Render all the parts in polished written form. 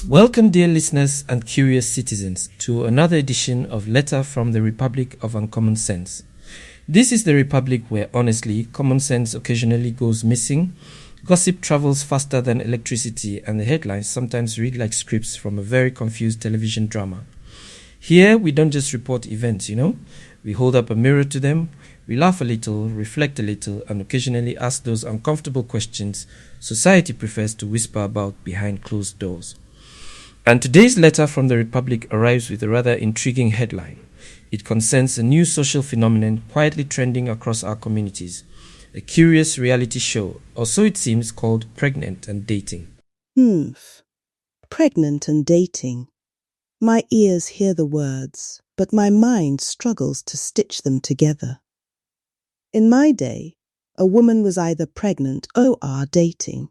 Welcome, dear listeners and curious citizens, to another edition of Letter from the Republic of Uncommon Sense. This is the republic where, honestly, common sense occasionally goes missing, gossip travels faster than electricity, and the headlines sometimes read like scripts from a very confused television drama. Here, we don't just report events, We hold up a mirror to them, we laugh a little, reflect a little, and occasionally ask those uncomfortable questions society prefers to whisper about behind closed doors. And today's letter from the Republic arrives with a rather intriguing headline. It concerns a new social phenomenon quietly trending across our communities, a curious reality show, or so it seems, called Pregnant and Dating. Pregnant and dating. My ears hear the words, but my mind struggles to stitch them together. In my day, a woman was either pregnant or dating.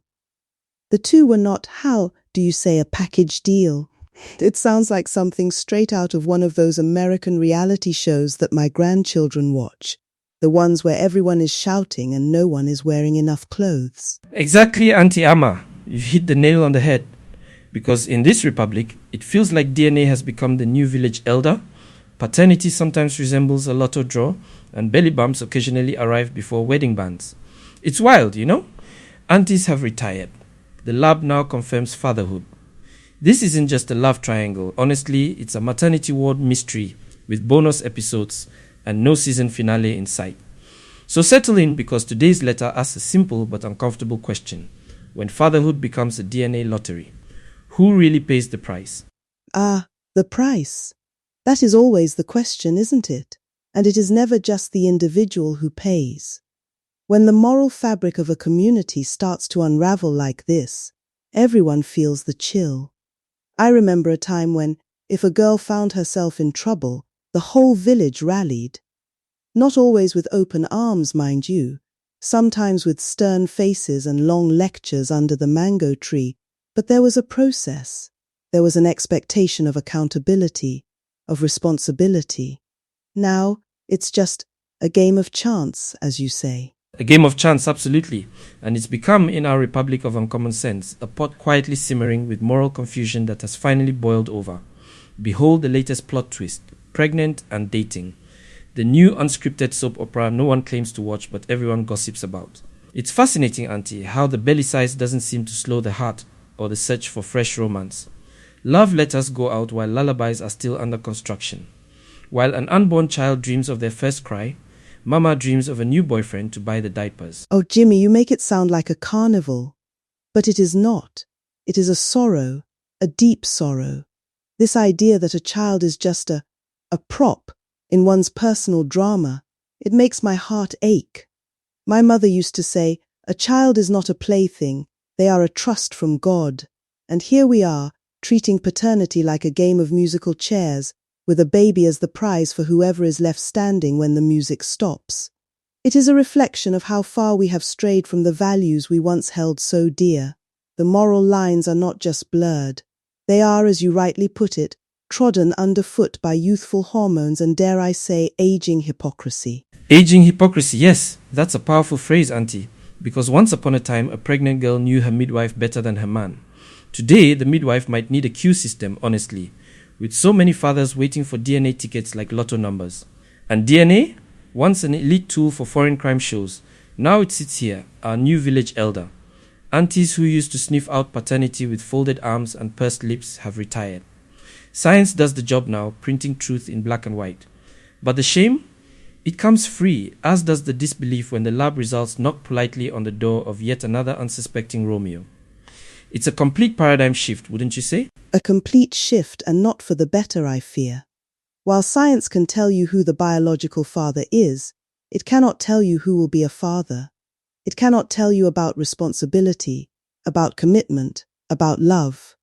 The two were not, a package deal. It sounds like something straight out of one of those American reality shows that my grandchildren watch, the ones where everyone is shouting and no one is wearing enough clothes. Exactly, Auntie Amma. You've hit the nail on the head. Because in this republic, it feels like DNA has become the new village elder, paternity sometimes resembles a lotto draw, and belly bumps occasionally arrive before wedding bands. It's wild, Aunties have retired. The lab now confirms fatherhood. This isn't just a love triangle. Honestly, it's a maternity ward mystery with bonus episodes and no season finale in sight. So settle in, because today's letter asks a simple but uncomfortable question. When fatherhood becomes a DNA lottery, who really pays the price? The price. That is always the question, isn't it? And it is never just the individual who pays. When the moral fabric of a community starts to unravel like this, everyone feels the chill. I remember a time when, if a girl found herself in trouble, the whole village rallied. Not always with open arms, mind you, sometimes with stern faces and long lectures under the mango tree, but there was a process. There was an expectation of accountability, of responsibility. Now, it's just a game of chance, as you say. A game of chance, absolutely. And it's become, in our Republic of Uncommon Sense, a pot quietly simmering with moral confusion that has finally boiled over. Behold the latest plot twist, Pregnant and Dating. The new unscripted soap opera no one claims to watch but everyone gossips about. It's fascinating, Auntie, how the belly size doesn't seem to slow the heart or the search for fresh romance. Love letters go out while lullabies are still under construction. While an unborn child dreams of their first cry, Mama dreams of a new boyfriend to buy the diapers. Oh, Jimmy, you make it sound like a carnival. But it is not. It is a sorrow, a deep sorrow. This idea that a child is just a prop in one's personal drama, it makes my heart ache. My mother used to say, a child is not a plaything, they are a trust from God. And here we are, treating paternity like a game of musical chairs, with a baby as the prize for whoever is left standing when the music stops. It is a reflection of how far we have strayed from the values we once held so dear. The moral lines are not just blurred. They are, as you rightly put it, trodden underfoot by youthful hormones and, dare I say, aging hypocrisy. Aging hypocrisy, yes, that's a powerful phrase, Auntie. Because once upon a time, a pregnant girl knew her midwife better than her man. Today, the midwife might need a queue system, honestly, with so many fathers waiting for DNA tickets like lotto numbers. And DNA? Once an elite tool for foreign crime shows, now it sits here, our new village elder. Aunties who used to sniff out paternity with folded arms and pursed lips have retired. Science does the job now, printing truth in black and white. But the shame? It comes free, as does the disbelief when the lab results knock politely on the door of yet another unsuspecting Romeo. It's a complete paradigm shift, wouldn't you say? A complete shift, and not for the better, I fear. While science can tell you who the biological father is, it cannot tell you who will be a father. It cannot tell you about responsibility, about commitment, about love.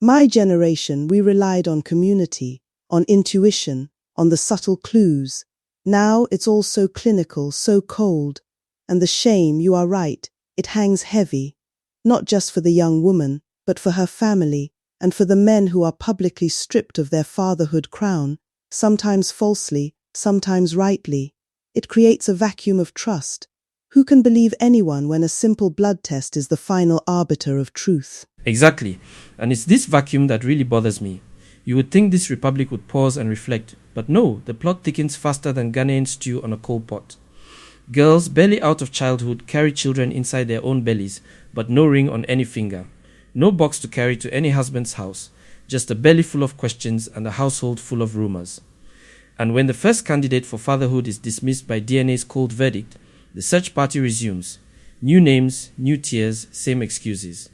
My generation, we relied on community, on intuition, on the subtle clues. Now it's all so clinical, so cold. And the shame, you are right, it hangs heavy. Not just for the young woman, but for her family, and for the men who are publicly stripped of their fatherhood crown, sometimes falsely, sometimes rightly. It creates a vacuum of trust. Who can believe anyone when a simple blood test is the final arbiter of truth? Exactly. And it's this vacuum that really bothers me. You would think this republic would pause and reflect, but no, the plot thickens faster than Ghanaian stew on a coal pot. Girls barely out of childhood carry children inside their own bellies, but no ring on any finger. No box to carry to any husband's house, just a belly full of questions and a household full of rumors. And when the first candidate for fatherhood is dismissed by DNA's cold verdict, the search party resumes. New names, new tears, same excuses.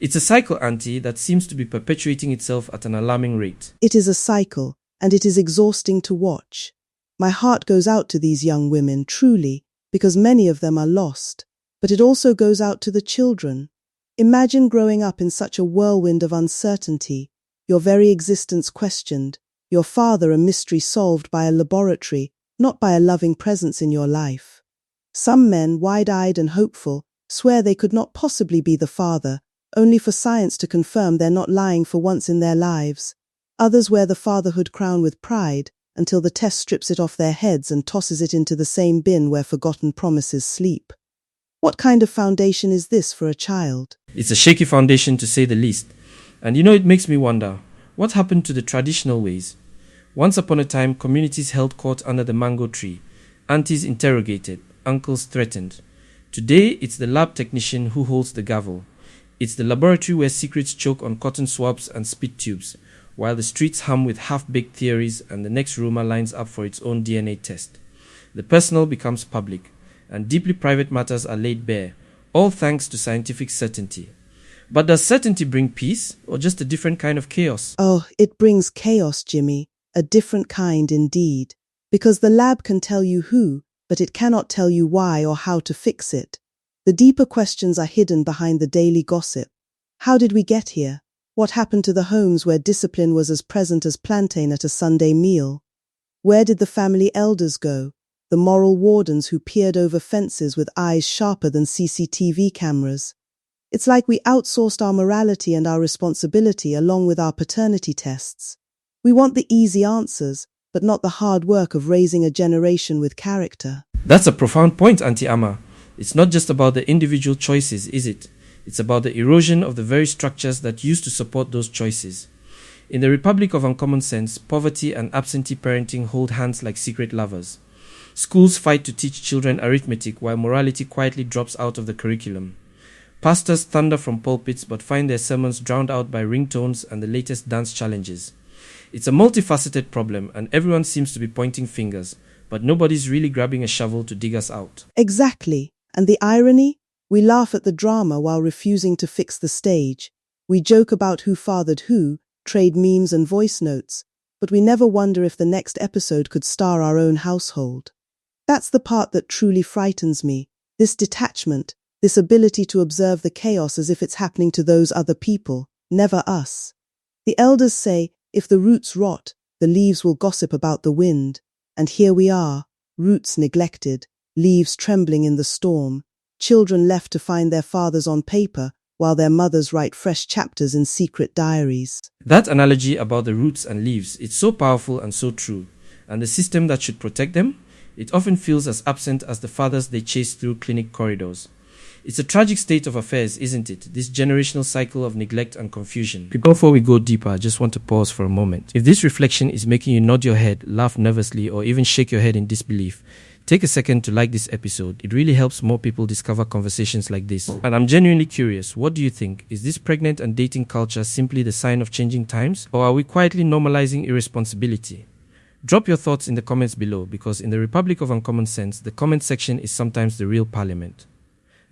It's a cycle, Auntie, that seems to be perpetuating itself at an alarming rate. It is a cycle, and it is exhausting to watch. My heart goes out to these young women, truly, because many of them are lost. But it also goes out to the children. Imagine growing up in such a whirlwind of uncertainty, your very existence questioned, your father a mystery solved by a laboratory, not by a loving presence in your life. Some men, wide-eyed and hopeful, swear they could not possibly be the father, only for science to confirm they're not lying for once in their lives. Others wear the fatherhood crown with pride, until the test strips it off their heads and tosses it into the same bin where forgotten promises sleep. What kind of foundation is this for a child? It's a shaky foundation, to say the least. And it makes me wonder, what happened to the traditional ways? Once upon a time, communities held court under the mango tree, aunties interrogated, uncles threatened. Today, it's the lab technician who holds the gavel. It's the laboratory where secrets choke on cotton swabs and spit tubes, while the streets hum with half-baked theories and the next rumor lines up for its own DNA test. The personal becomes public, and deeply private matters are laid bare, all thanks to scientific certainty. But does certainty bring peace, or just a different kind of chaos? Oh, it brings chaos, Jimmy, a different kind indeed. Because the lab can tell you who, but it cannot tell you why or how to fix it. The deeper questions are hidden behind the daily gossip. How did we get here? What happened to the homes where discipline was as present as plantain at a Sunday meal? Where did the family elders go? The moral wardens who peered over fences with eyes sharper than CCTV cameras. It's like we outsourced our morality and our responsibility along with our paternity tests. We want the easy answers, but not the hard work of raising a generation with character. That's a profound point, Auntie Amma. It's not just about the individual choices, is it? It's about the erosion of the very structures that used to support those choices. In the Republic of Uncommon Sense, poverty and absentee parenting hold hands like secret lovers. Schools fight to teach children arithmetic while morality quietly drops out of the curriculum. Pastors thunder from pulpits but find their sermons drowned out by ringtones and the latest dance challenges. It's a multifaceted problem and everyone seems to be pointing fingers, but nobody's really grabbing a shovel to dig us out. Exactly. And the irony? We laugh at the drama while refusing to fix the stage. We joke about who fathered who, trade memes and voice notes, but we never wonder if the next episode could star our own household. That's the part that truly frightens me, this detachment, this ability to observe the chaos as if it's happening to those other people, never us. The elders say, if the roots rot, the leaves will gossip about the wind. And here we are, roots neglected, leaves trembling in the storm, children left to find their fathers on paper while their mothers write fresh chapters in secret diaries. That analogy about the roots and leaves, it's so powerful and so true. And the system that should protect them, it often feels as absent as the fathers they chase through clinic corridors. It's a tragic state of affairs, isn't it? This generational cycle of neglect and confusion. Before we go deeper, I just want to pause for a moment. If this reflection is making you nod your head, laugh nervously, or even shake your head in disbelief, take a second to like this episode. It really helps more people discover conversations like this. And I'm genuinely curious, what do you think? Is this pregnant and dating culture simply the sign of changing times? Or are we quietly normalizing irresponsibility? Drop your thoughts in the comments below, because in the Republic of Uncommon Sense, the comment section is sometimes the real parliament.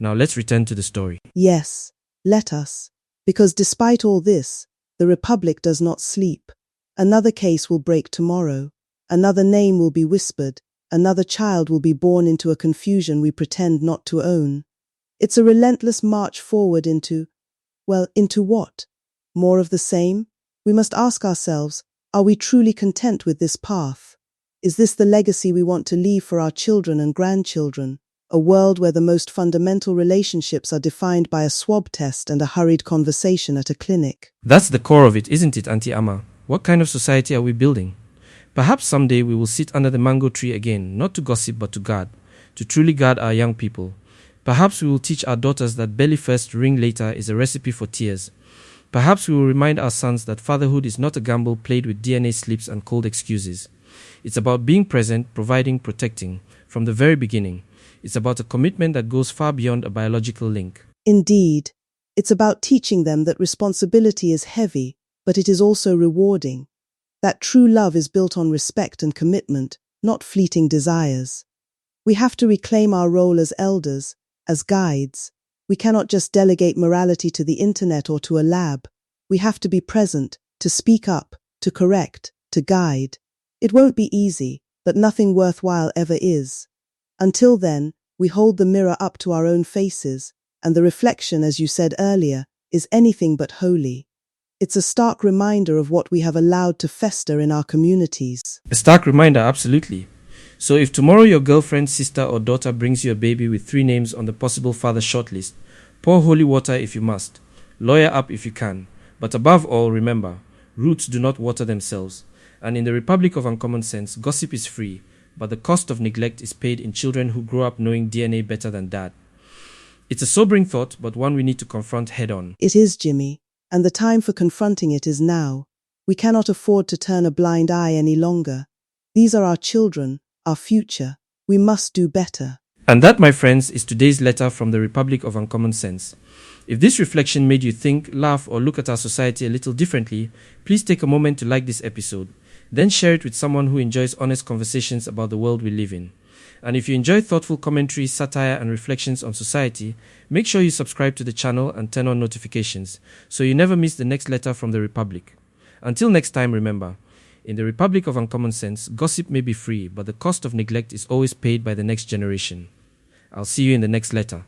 Now let's return to the story. Yes, let us. Because despite all this, the Republic does not sleep. Another case will break tomorrow. Another name will be whispered. Another child will be born into a confusion we pretend not to own. It's a relentless march forward into what? More of the same? We must ask ourselves, are we truly content with this path? Is this the legacy we want to leave for our children and grandchildren? A world where the most fundamental relationships are defined by a swab test and a hurried conversation at a clinic. That's the core of it, isn't it, Auntie Amma? What kind of society are we building? Perhaps someday we will sit under the mango tree again, not to gossip but to guard, to truly guard our young people. Perhaps we will teach our daughters that belly first, ring later is a recipe for tears. Perhaps we will remind our sons that fatherhood is not a gamble played with DNA slips and cold excuses. It's about being present, providing, protecting, from the very beginning. It's about a commitment that goes far beyond a biological link. Indeed, it's about teaching them that responsibility is heavy, but it is also rewarding. That true love is built on respect and commitment, not fleeting desires. We have to reclaim our role as elders, as guides. We cannot just delegate morality to the internet or to a lab. We have to be present, to speak up, to correct, to guide. It won't be easy, but nothing worthwhile ever is. Until then, we hold the mirror up to our own faces, and the reflection, as you said earlier, is anything but holy. It's a stark reminder of what we have allowed to fester in our communities. A stark reminder, absolutely. So if tomorrow your girlfriend, sister or daughter brings you a baby with 3 names on the possible father shortlist, pour holy water if you must, lawyer up if you can, but above all, remember, roots do not water themselves, and in the Republic of Uncommon Sense, gossip is free, but the cost of neglect is paid in children who grow up knowing DNA better than dad. It's a sobering thought, but one we need to confront head on. It is, Jimmy, and the time for confronting it is now. We cannot afford to turn a blind eye any longer. These are our children, our future. We must do better. And that, my friends, is today's letter from the Republic of Uncommon Sense. If this reflection made you think, laugh, or look at our society a little differently, please take a moment to like this episode. Then share it with someone who enjoys honest conversations about the world we live in. And if you enjoy thoughtful commentary, satire, and reflections on society, make sure you subscribe to the channel and turn on notifications so you never miss the next letter from the Republic. Until next time, remember, in the Republic of Uncommon Sense, gossip may be free, but the cost of neglect is always paid by the next generation. I'll see you in the next letter.